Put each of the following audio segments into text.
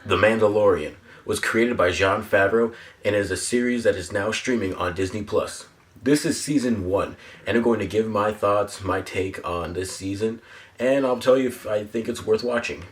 The Mandalorian was created by Jon Favreau and is a series that is now streaming on Disney Plus. This is season 1, and I'm going to give my thoughts, my take on this season, and I'll tell you if I think it's worth watching.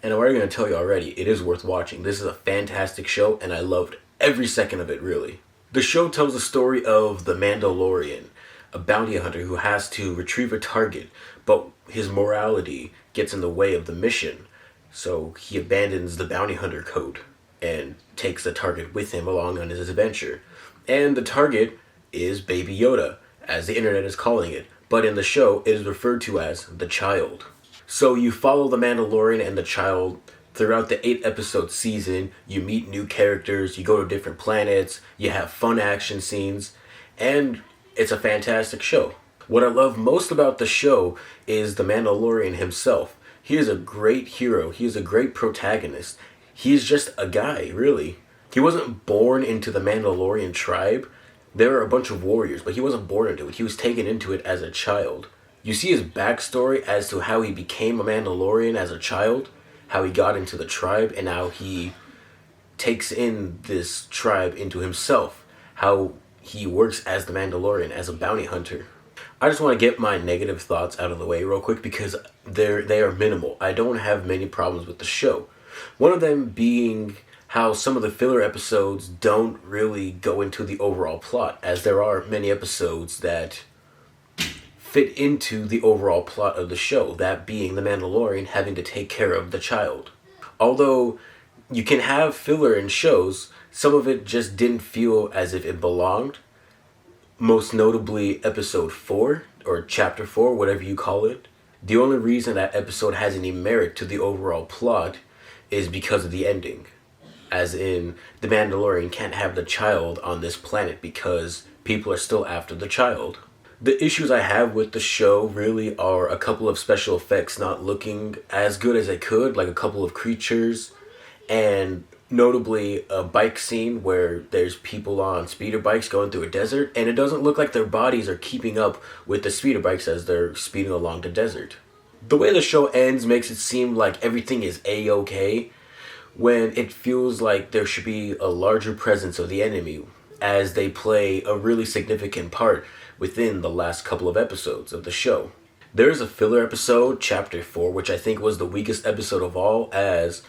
And I'm already going to tell you already, it is worth watching. This is a fantastic show, and I loved every second of it, really. The show tells the story of the Mandalorian, a bounty hunter who has to retrieve a target, but his morality gets in the way of the mission. So he abandons the bounty hunter code and takes the target with him along on his adventure. And the target is Baby Yoda, as the internet is calling it, but in the show it is referred to as the child. So you follow the Mandalorian and the child throughout the 8-episode season. You meet new characters, you go to different planets, you have fun action scenes, and it's a fantastic show. What I love most about the show is the Mandalorian himself. He is a great hero. He is a great protagonist. He's just a guy, really. He wasn't born into the Mandalorian tribe. There are a bunch of warriors, but he wasn't born into it. He was taken into it as a child. You see his backstory as to how he became a Mandalorian as a child, how he got into the tribe, and how he takes in this tribe into himself, how he works as the Mandalorian, as a bounty hunter. I just want to get my negative thoughts out of the way real quick because they are minimal. I don't have many problems with the show. One of them being how some of the filler episodes don't really go into the overall plot, as there are many episodes that fit into the overall plot of the show, that being the Mandalorian having to take care of the child. Although you can have filler in shows, some of it just didn't feel as if it belonged. Most notably episode 4, or chapter 4, whatever you call it. The only reason that episode has any merit to the overall plot is because of the ending. As in, the Mandalorian can't have the child on this planet because people are still after the child. The issues I have with the show really are a couple of special effects not looking as good as they could, like a couple of creatures, and notably a bike scene where there's people on speeder bikes going through a desert, and it doesn't look like their bodies are keeping up with the speeder bikes as they're speeding along the desert. The way the show ends makes it seem like everything is A-okay, when it feels like there should be a larger presence of the enemy, as they play a really significant part within the last couple of episodes of the show. There is a filler episode, chapter 4, which I think was the weakest episode of all, as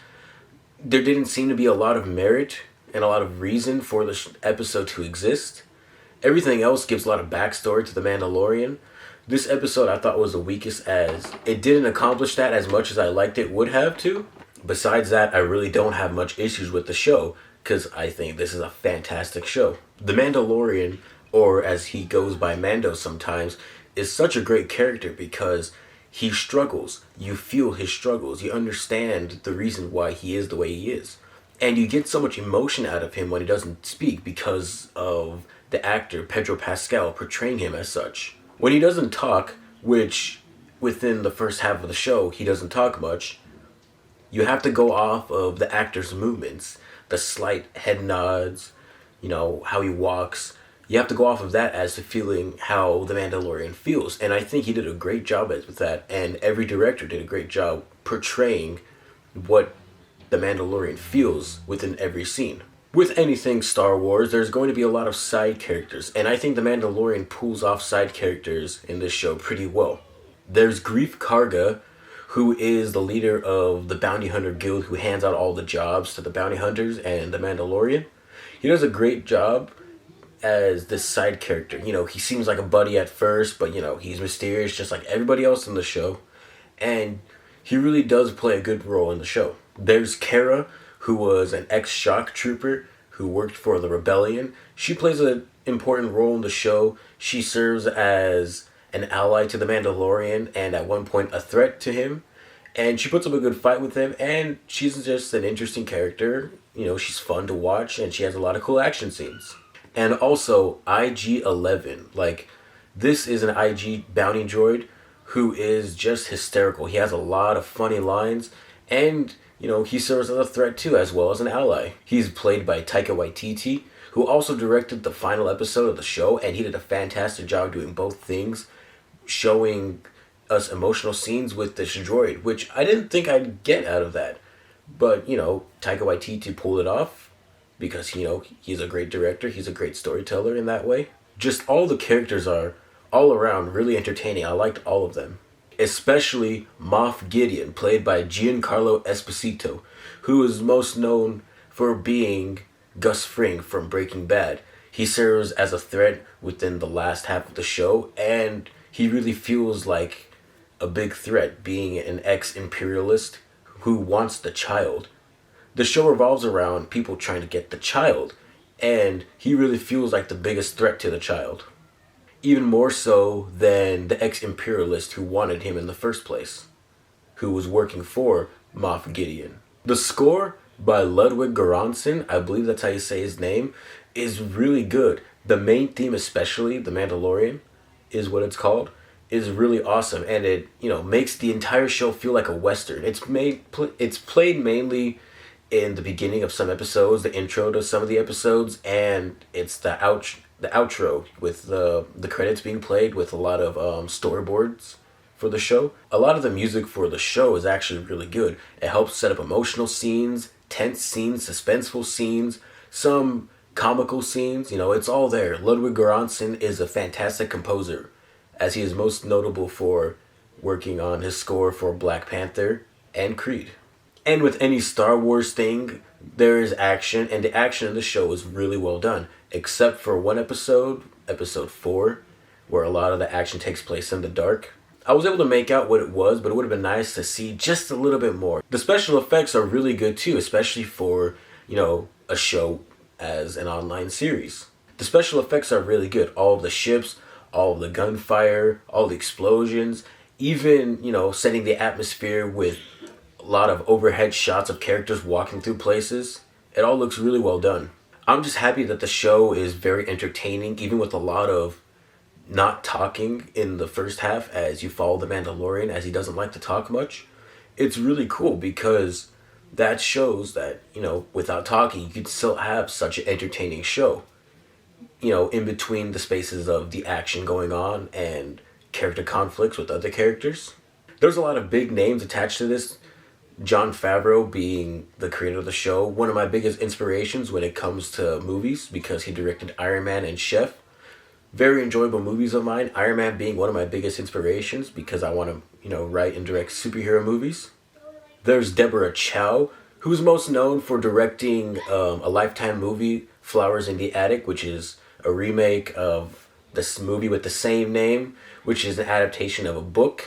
there didn't seem to be a lot of merit and a lot of reason for the episode to exist. Everything else gives a lot of backstory to the Mandalorian. This episode I thought was the weakest, as it didn't accomplish that as much as I liked it would have to. Besides that, I really don't have much issues with the show, because I think this is a fantastic show. The Mandalorian, or as he goes by Mando sometimes, is such a great character because he struggles. You feel his struggles. You understand the reason why he is the way he is. And you get so much emotion out of him when he doesn't speak because of the actor Pedro Pascal portraying him as such. When he doesn't talk, which within the first half of the show he doesn't talk much, you have to go off of the actor's movements, the slight head nods, how he walks. You have to go off of that as to feeling how the Mandalorian feels. And I think he did a great job with that. And every director did a great job portraying what the Mandalorian feels within every scene. With anything Star Wars, there's going to be a lot of side characters. And I think the Mandalorian pulls off side characters in this show pretty well. There's Greef Karga, who is the leader of the Bounty Hunter Guild, who hands out all the jobs to the bounty hunters and the Mandalorian. He does a great job as this side character. He seems like a buddy at first, but he's mysterious just like everybody else in the show. And he really does play a good role in the show. There's Kara, who was an ex-shock trooper who worked for the rebellion. She plays an important role in the show. She serves as an ally to the Mandalorian and at one point a threat to him. And she puts up a good fight with him, and she's just an interesting character. She's fun to watch, and she has a lot of cool action scenes. And also, IG-11. This is an IG bounty droid who is just hysterical. He has a lot of funny lines, and, he serves as a threat too, as well as an ally. He's played by Taika Waititi, who also directed the final episode of the show, and he did a fantastic job doing both things, showing us emotional scenes with this droid, which I didn't think I'd get out of that. But, Taika Waititi pulled it off because, he's a great director. He's a great storyteller in that way. Just all the characters are all around really entertaining. I liked all of them. Especially Moff Gideon, played by Giancarlo Esposito, who is most known for being Gus Fring from Breaking Bad. He serves as a threat within the last half of the show, and he really feels like a big threat, being an ex-imperialist who wants the child. The show revolves around people trying to get the child, and he really feels like the biggest threat to the child. Even more so than the ex-imperialist who wanted him in the first place, who was working for Moff Gideon. The score by Ludwig Göransson, I believe that's how you say his name, is really good. The main theme, especially, The Mandalorian, is what it's called, is really awesome, and it makes the entire show feel like a western. It's played mainly in the beginning of some episodes, the intro to some of the episodes, and it's the outro with the credits being played with a lot of storyboards for the show. A lot of the music for the show is actually really good. It helps set up emotional scenes, tense scenes, suspenseful scenes, some comical scenes. It's all there. Ludwig Göransson is a fantastic composer, as he is most notable for working on his score for Black Panther and Creed. And with any Star Wars thing, there is action, and the action in the show is really well done, except for one episode, episode 4, where a lot of the action takes place in the dark. I was able to make out what it was, but it would have been nice to see just a little bit more. The special effects are really good too, especially for, a show as an online series. The special effects are really good. All of the ships, all of the gunfire, all the explosions, even, setting the atmosphere with a lot of overhead shots of characters walking through places. It all looks really well done. I'm just happy that the show is very entertaining, even with a lot of not talking in the first half as you follow the Mandalorian, as he doesn't like to talk much. It's really cool because that shows that, without talking, you could still have such an entertaining show. In between the spaces of the action going on and character conflicts with other characters. There's a lot of big names attached to this. Jon Favreau being the creator of the show, one of my biggest inspirations when it comes to movies, because he directed Iron Man and Chef. Very enjoyable movies of mine. Iron Man being one of my biggest inspirations because I want to, write and direct superhero movies. There's Deborah Chow, who's most known for directing a Lifetime movie, Flowers in the Attic, which is a remake of this movie with the same name, which is an adaptation of a book.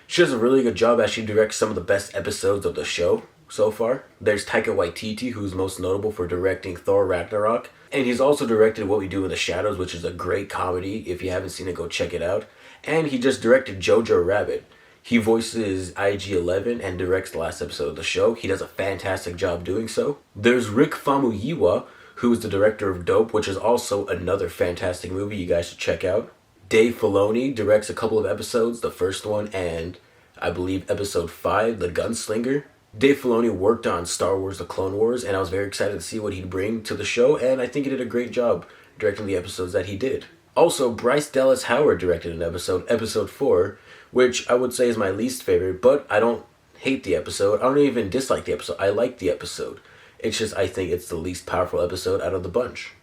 She does a really good job as she directs some of the best episodes of the show so far. There's Taika Waititi, who's most notable for directing Thor Ragnarok. And he's also directed What We Do in the Shadows, which is a great comedy. If you haven't seen it, go check it out. And he just directed Jojo Rabbit. He voices IG-11 and directs the last episode of the show. He does a fantastic job doing so. There's Rick Famuyiwa, who is the director of Dope, which is also another fantastic movie you guys should check out. Dave Filoni directs a couple of episodes, the first one and I believe episode 5, The Gunslinger. Dave Filoni worked on Star Wars The Clone Wars, and I was very excited to see what he'd bring to the show, and I think he did a great job directing the episodes that he did. Also, Bryce Dallas Howard directed an episode, episode 4, which I would say is my least favorite, but I don't hate the episode. I don't even dislike the episode. I like the episode. It's just I think it's the least powerful episode out of the bunch.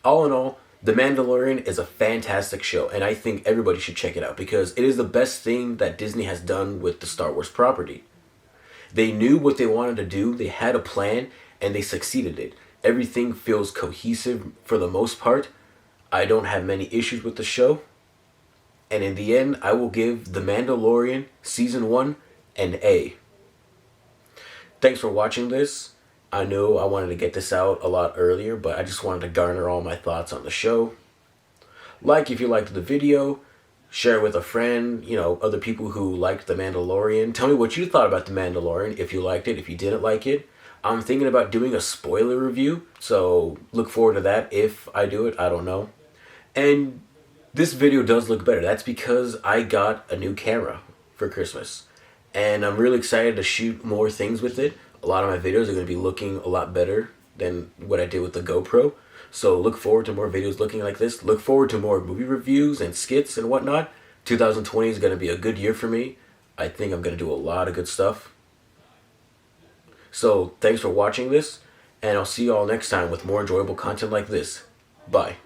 All in all, The Mandalorian is a fantastic show, and I think everybody should check it out because it is the best thing that Disney has done with the Star Wars property. They knew what they wanted to do, they had a plan, and they succeeded it. Everything feels cohesive for the most part. I don't have many issues with the show. And in the end, I will give The Mandalorian Season 1 an A. Thanks for watching this. I know I wanted to get this out a lot earlier, but I just wanted to garner all my thoughts on the show. Like if you liked the video, share with a friend, other people who liked The Mandalorian. Tell me what you thought about The Mandalorian, if you liked it, if you didn't like it. I'm thinking about doing a spoiler review, so look forward to that if I do it, I don't know. And this video does look better. That's because I got a new camera for Christmas. And I'm really excited to shoot more things with it. A lot of my videos are going to be looking a lot better than what I did with the GoPro. So look forward to more videos looking like this. Look forward to more movie reviews and skits and whatnot. 2020 is going to be a good year for me. I think I'm going to do a lot of good stuff. So thanks for watching this, and I'll see you all next time with more enjoyable content like this. Bye.